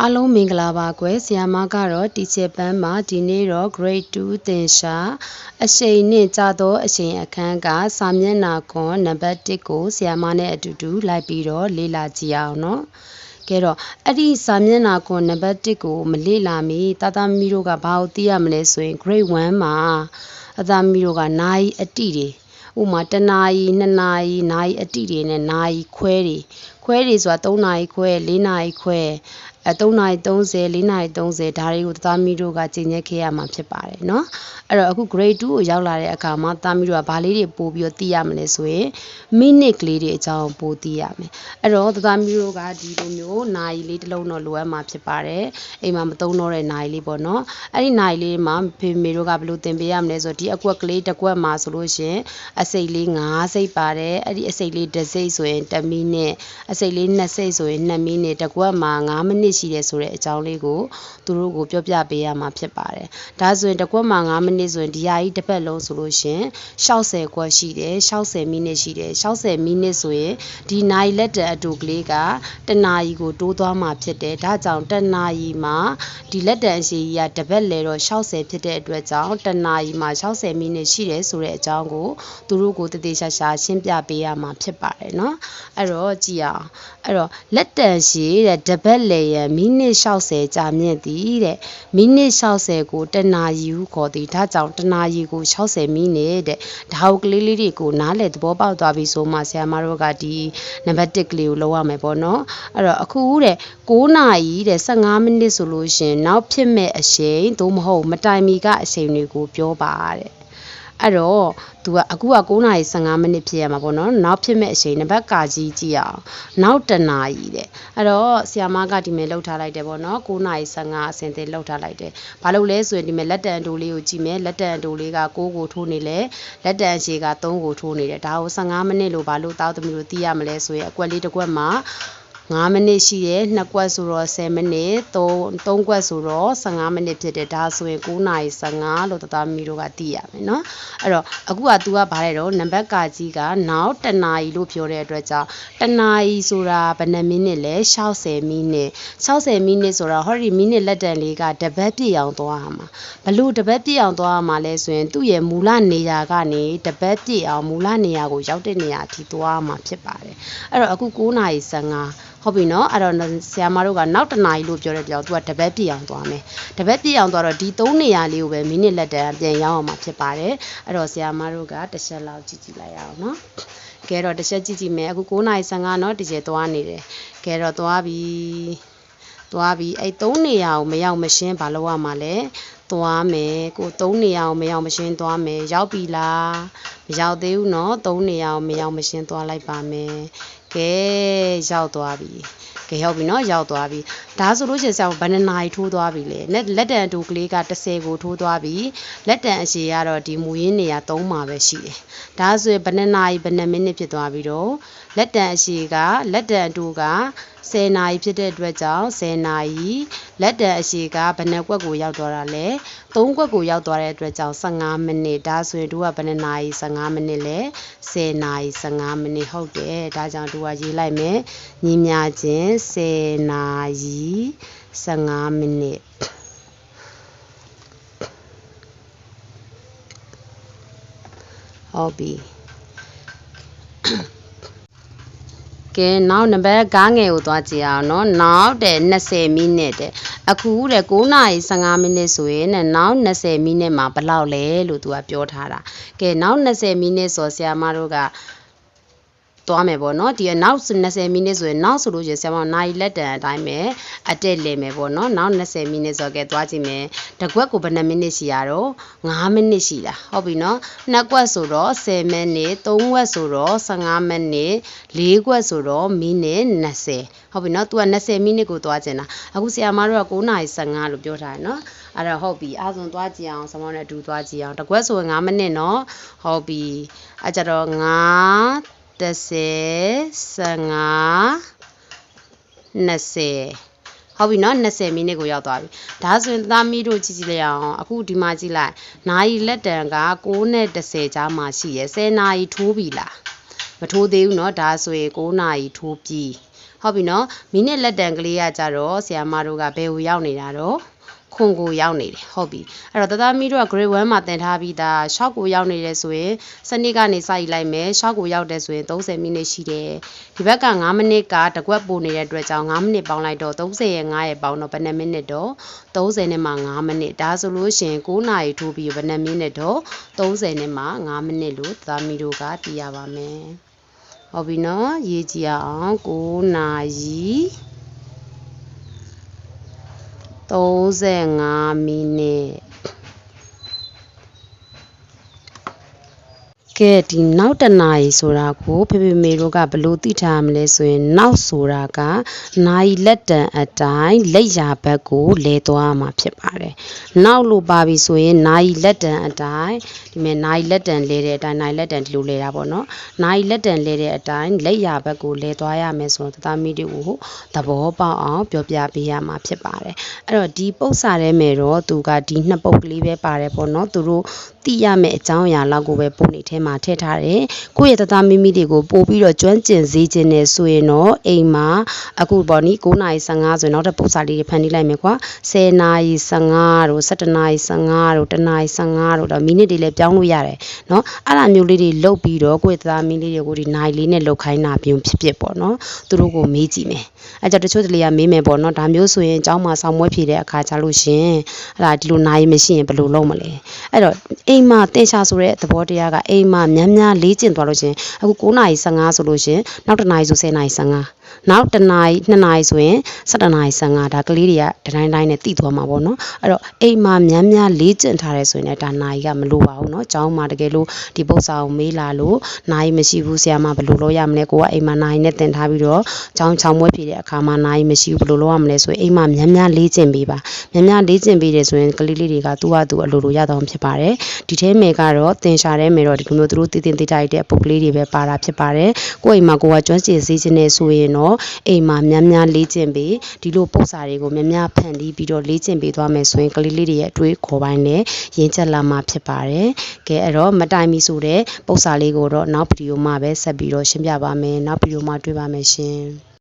အားလုံးမင်္ဂလာပါကွယ်ဆရာမကတော့ teacher ပန်းမှာဒီနေ့တော့ grade 2သင်ရှာအရှိန်နှင့်ကြာသောအရှိန်အခန်းကစာမျက်နှာခွန်နံပါတ်1ကိုဆရာမနဲ့အတူတူလိုက်ပြီးတော့လေ့လာကြည့်အောင်နော်ကဲတော့အဲ့ဒီစာမျက်နှာခွန်နံပါတ်1ကိုမလေ့လာမီသားသမီးတို့ကဘာကိုသိရမလဲဆိုရင် grade 1မှာသားသမီးတို့ကနိုင်အတိတွေဥမာ1နာရီ2နာရီနိုင်အတိတွေနဲ့နိုင်ခွဲတွေဆိုတာ3နာရီခွဲ4နာရီခွဲ3နာရီ30 4နာရီ30ဒါတွေကိုသားသမီးတို့ကကျင့်ရက်ခဲ့ရမှာဖြစ်ပါတယ်เนาะအဲ့တော့အခု grade 2ကိုရောက်လာတဲ့အခါမှာသားသမီးတို့ကဘာလေးတွေပို့ပြီးတော့သိရမလဲဆိုရင်မိနစ်ကလေးတွေအကြောင်းပို့သိရမယ်အဲ့တော့သားသမီးတို့ကဒီလိုမျိုးနိုင်လေးတစ်လုံးတော့လိုအပ်မှာဖြစ်ပါတယ်အိမ်မှာမသုံးတော့တဲ့နိုင်လေးပေါ့เนาะအဲ့ဒီနိုင်လေးမှာဖေမေတို့ကဘယ်လိုသင်ပေးရမလဲဆိုတော့ဒီအကွက်ကလေးတစ်ကွက်မှာဆိုလို့ရှင်အစိတ်လေး9စိတ်ပါတယ်အဲ့ဒီအစိတ်လေးတစ်စိတ်ဆိုရင်1မိနစ်အစိတ်လေး2စိတ်ဆိုရင်2မိနစ်တစ်ကွက်မှာ9မိနစ်ရှိတယ်ဆိုတဲ့အကြောင်းလေးကိုသူတို့ကိုပြောပြပေးရမှာဖြစ်ပါတယ်ဒါဆိုရင်တစ်ကွက်မှာ9မိနစ်ဆိုရင်ဒီဟာကြီးတစ်ပတ်လုံးဆိုလို့ရှင်60ကွက်ရှိတယ်60မိနစ်ရှိတယ်60မိနစ်ဆိုရင်ဒီနိုင်လက်တံအတူကလေးက1နာရီကိုတိုးသွားမှာဖြစ်တယ်ဒါကြောင့်1နာရီမှာဒီလက်တံအရှိကြီးကတစ်ပတ်လဲတော့60ဖြစ်တဲ့အတွက်ကြောင့်1နာရီမှာ60မိနစ်ရှိတယ်ဆိုတဲ့အကြောင်းကိုသူတို့ကိုတည်တည်ရှာရှာရှင်းပြပေးရမှာဖြစ်ပါတယ်เนาะအဲ့တော့ကြည့်အောင်အဲ့တော့လက်တံရှိတဲ့တစ်ပတ်လဲရန်မိနစ်60ကြာမြင့်သည်တဲ့မိနစ်60ကို1နာရီဟုခေါ်သည်ဒါကြောင့်1နာရီကို60မိနစ်တဲ့ဒါဟုတ်ကလေးလေးတွေကိုနားလည်သဘောပေါက်သွားပြီဆိုမှဆရာမတို့ကဒီနံပါတ်1ကလေးကိုလောက်ရမယ်ပေါ့နော်အဲ့တော့အခုတဲ့9နာရီတဲ့15မိနစ်ဆိုလို့ရှင်နောက်ဖြစ်မဲ့အချိန်သို့မဟုတ်မတိုင်မီကအချိန်တွေကိုပြောပါတဲ့အဲ့တော့သူကအခုက9နာရီ15မိနစ်ဖြစ်ရမှာပေါ့နော်နောက်ဖြစ်မဲ့အချိန်နံပါတ်ကကြီးကြည့်အောင်နောက်1နာရီတဲ့အဲ့တော့ဆရာမကဒီမဲ့လောက်ထားလိုက်တယ်ပေါ့နော်9နာရီ15အစဉ်သင်လောက်ထားလိုက်တယ်ဘာလို့လဲဆိုရင်ဒီမဲ့လက်တံအတူလေးကိုကြည့်မယ်လက်တံအတူလေးက9ကိုထိုးနေလဲလက်တံအရှည်က3ကိုထိုးနေတယ်ဒါကို15မိနစ်လို့ဘာလို့တောက်သမီးတို့သိရမလဲဆိုရင်အကွက်လေးတစ်ကွက်မှာ9မိနစ်ရှိတယ်2ကွက်ဆိုတော့10မိနစ်3ကွက်ဆိုတော့15မိနစ်ဖြစ်တယ်ဒါဆိုရင်9နာရီ15လို့သားသမီးတို့ကသိရမယ်เนาะအဲ့တော့အခုက तू ကဗါတယ်တော့နံပါတ်ကကြီးကနောက်1နာရီလို့ပြောတဲ့အတွက်ကြောင့်1နာရီဆိုတာဘယ်နှမိနစ်လဲ60မိနစ်60မိနစ်ဆိုတော့ဟောဒီမိနစ်လက်တံလေးကတပတ်ပြည့်အောင်သွားရမှာဘလို့တပတ်ပြည့်အောင်သွားရမှာလဲဆိုရင်သူ့ရဲ့မူလနေရာကနေတပတ်ပြည့်အောင်မူလနေရာကိုရောက်တဲ့နေရာအထိသွားရမှာဖြစ်ပါတယ်အဲ့တော့အခု9နာရီ15ဟုတ်ပြီနော်အဲ့တော့ဆရာမတို့ကနောက်1နာရီလို့ပြောတဲ့ကြောင် तू ကတပတ်ပြည့်အောင်သွားမယ်တပတ်ပြည့်အောင်သွားတော့ဒီ3နေရာလေးကိုပဲမိနစ်လက်တံပြန်ရောက်အောင်မှာဖြစ်ပါတယ်အဲ့တော့ဆရာမတို့ကတစ်ချက်လောက်ကြည့်လိုက်ရအောင်နော်ကဲတော့တစ်ချက်ကြည့်မယ်အခု9နာရီ15เนาะဒီကျသွားနေတယ်ကဲတော့သွားပြီအဲ့3နေရာကိုမရောက်မရှင်းဘာလို့ရမှာလဲသွားမယ်ကို3နေရာကိုမရောက်မရှင်းသွားမယ်ရောက်ပြီလားမရောက်သေးဘူးเนาะ3နေရာကိုမရောက်မရှင်းသွားလိုက်ပါမယ်ကဲရောက်သွားပြီကဲရောက်ပြီเนาะရောက်သွားပြီဒါဆိုလို့ရှိရင်ဆရာဘယ်နှစ်နာရီထိုးသွားပြီလဲလက်တံတူကလေးက30ကိုထိုးသွားပြီလက်တံအရှည်ကတော့ဒီမူရင်းနေရာ3မှာပဲရှိတယ်ဒါဆိုရင်ဘယ်နှစ်နာရီဘယ်နှစ်မိနစ်ဖြစ်သွားပြီတော့လက်တံအရှည်ကလက်တံတူက10နာရီဖြစ်တဲ့အတွက်ကြောင့်10နာရီလက်တံအရှည်ကဘယ်နှကွက်ကိုရောက်သွားတာလဲ3ကွက်ကိုရောက်သွားတဲ့အတွက်ကြောင့်15မိနစ်ဒါဆိုရင်တို့ကဘယ်နှနာရီ15မိနစ်လဲ10နာရီ15မိနစ်ဟုတ်တယ်ဒါကြောင့်တို့ကရေးလိုက်မယ်ညီမြချင်း10နာရီ15မိနစ်ဟုတ်ပြီကဲနောက်နံပါတ်9ငယ်ကိုသွားကြည့်အောင်နော်နောက်တဲ့20မိနစ်တဲ့အခုတဲ့9နာရီ15မိနစ်ဆိုရင်နောက်20မိနစ်မှာဘယ်လောက်လဲလို့သူကပြောထားတာကဲနောက်20မိနစ်ဆိုဆရာမတို့ကသွားမယ်ပေါ့နော်ဒီနောက်20မိနစ်ဆိုရင်နောက်ဆိုလို့ရှိရင်ဆရာမနိုင်လက်တံအတိုင်းပဲအတက်လဲမယ်ပေါ့နော်နောက်20မိနစ်ဆိုကဲသွားကြည့်မယ်တစ်ကွက်ကိုဘယ်နှမိနစ်ရှိရတော့9မိနစ်ရှိတာဟုတ်ပြီနော်နှစ်ကွက်ဆိုတော့10မိနစ်3ကွက်ဆိုတော့15မိနစ်4ကွက်ဆိုတော့မိနစ်20ဟုတ်ပြီနော် तू က20မိနစ်ကိုသွားကျင်တာအခုဆရာမတို့က9နာရီ15လို့ပြောထားတယ်နော်အဲ့တော့ဟုတ်ပြီအားဆုံးသွားကြည့်အောင်ဆမောနဲ့အတူသွားကြည့်အောင်တစ်ကွက်ဆိုရင်9မိနစ်နော်ဟုတ်ပြီအဲ့ကြတော့9 10 15 20ဟုတ်ပြီနော်20မိနစ်ကိုရောက်သွားပြီဒါဆိုရင်သားမီးတို့ကြည့်ကြည့်လိုက်အောင်အခုဒီမှာကြည့်လိုက်နိုင်လက်တံက9နဲ့10ကြားမှာရှိရယ်10နာရီထိုးပြီလားမထိုးသေးဘူးเนาะဒါဆိုရင်9နာရီထိုးပြီဟ ဟုတ်ပြီနော်မိနစ်လက်တန်ကလေးကကြတော့ဆရာမတို့ကဘယ်ကိုရောက်နေတာတော့ခွန်ကိုရောက်နေတယ်ဟုတ်ပြီအဲ့တော့တသားမီတို့က grade 1မှာသင်ထားပြီးသား6ကိုရောက်နေတယ်ဆိုရင်စနစ်ကနေစယူလိုက်မယ်6ကိုရောက်တယ်ဆိုရင်30မိနစ်ရှိတယ်ဒီဘက်က9မိနစ်ကတကွက်ပို့နေတဲ့အတွက်ကြောင့်9မိနစ်ပေါင်းလိုက်တော့30ရဲ့9ရဲ့ပေါင်းတော့ဘယ်နှမိနစ်တော့30နဲ့မှ9မိနစ်ဒါဆိုလို့ရှိရင်9နာရီထိုးပြီးဘယ်နှမိနစ်တော့30နဲ့မှ9မိနစ်လို့တသားမီတို့ကတည်ရပါမယ်ဟုတ်ပြီနော်ရေးကြည့်အောင်9နာရီ35မိနစ်ကဲဒီနောက်တနာရီဆိုတာကိုဖေဖေမေတို့ကဘလို့သိထားမလဲဆိုရင်နောက်ဆိုတာကနာရီလက်တန်အတိုင်းလက်ရာဘက်ကိုလဲသွားမှာဖြစ်ပါတယ်နောက်လို့ပါပြီဆိုရင်နာရီလက်တန်အတိုင်းဒီမဲ့နာရီလက်တန်လဲတဲ့အတိုင်းနာရီလက်တန်ဒီလိုလဲတာပေါ့နော်နာရီလက်တန်လဲတဲ့အတိုင်းလက်ရာဘက်ကိုလဲသွားရမယ်ဆိုတော့တသားမီတွေကိုသဘောပေါက်အောင်ပြောပြပေးရမှာဖြစ်ပါတယ်အဲ့တော့ဒီပု္ပ္ပစာထဲမှာတော့သူကဒီနှစ်ပုဒ်ကလေးပဲပါတယ်ပေါ့နော်သူတို့သိရမယ့်အကြောင်းအရာလောက်ကိုပဲပုံနေထဲမှာထည့်ထားတယ်ကိုယ့်ရဲ့တသားမိမိတွေကိုပို့ပြီးတော့ကျွမ်းကျင်စေခြင်းနဲ့ဆိုရင်တော့အိမ်မှာအခုပေါ့နိ9:15ဆိုရင်နောက်တစ်ပု္ပ္ပစာလေးတွေဖန်တီးလိုက်မယ်ကွာ10:15တို့17:15တို့1:15တို့တော့မိနစ်တွေလည်းပြောင်းလို့ရတယ်เนาะအဲ့လိုမျိုးလေးတွေလုပ်ပြီးတော့ကိုယ့်ရဲ့တသားမိလေးတွေကိုဒီနိုင်လေးနဲ့လုပ်ခိုင်းတာပြုံဖြစ်ဖြစ်ပေါ့เนาะသူတို့ကိုမေးကြည့်မယ်အဲ့ကြတချို့တလေကမေးမယ်ပေါ့เนาะဒါမျိုးဆိုရင်အเจ้าမှာဆောင်းမွေးဖြေတဲ့အခါကြလို့ရှင်အဲ့ဒါဒီလိုနိုင်မရှိရင်ဘယ်လိုလုပ်မလဲအဲ့တော့အိမ်မှာတင်ရှာဆိုတဲ့သဘောတရားကအိမ်မှာများများလေ့ကျင့်သွားလို့ရှင်အခု9:15ဆိုလို့ရှင်နောက်1နာရီဆို10:15နောက်1နာရီ2နာရီဆိုရင်17:15ဒါကလေးတွေကတတိုင်းတိုင်းနဲ့တည်သွားမှာပေါ့နော်အဲ့တော့အိမ်မှာများများလေ့ကျင့်ထားရဲဆိုရင်လည်းဒါနာရီကမလိုပါဘူးเนาะကျောင်းမှာတကယ်လို့ဒီပု္ပ္ပစာကိုမေးလာလို့နာရီမရှိဘူးဆရာမဘယ်လိုလုပ်ရမလဲကိုကအိမ်မှာနာရီနဲ့သင်ထားပြီးတော့ကျောင်းချောင်းမွေးဖြေတဲ့အခါမှာနာရီမရှိဘူးဘယ်လိုလုပ်ရမလဲဆိုရင်အိမ်မှာများများလေ့ကျင့်ပေးပါများများလေ့ကျင့်ပေးတယ်ဆိုရင်ကလေးလေးတွေကသူ့ဟာသူအလိုလိုရတော့ဖြစ်ပါတယ်ဒီထဲမှာကတော့သင်ရှာထဲမှာတော့ဒီလိုမျိုးသူတို့တည်တည်တိုက်တဲ့ပုဂ္ဂလေးတွေပဲပါတာဖြစ်ပါတယ်ကိုယ့်အိမ်မှာကိုကကျွမ်းကျင်စေခြင်းနဲ့ဆိုရင်တော့အိမ်မှာများများလေ့ကျင့်ပေးဒီလိုပု္ပ္ပစာတွေကိုများများဖန်တီးပြီးတော့လေ့ကျင့်ပေးသွားမယ်ဆိုရင်ကလေးလေးတွေရဲ့အတွေးခေါ်ပိုင်းနဲ့ရင်းချက်လာမှာဖြစ်ပါတယ်ကဲအဲ့တော့မတိုင်မီဆိုတဲ့ပု္ပ္ပစာလေးကိုတော့နောက်ဗီဒီယိုမှာပဲဆက်ပြီးတော့ရှင်းပြပါမယ်နောက်ဗီဒီယိုမှာတွေ့ပါမယ်ရှင်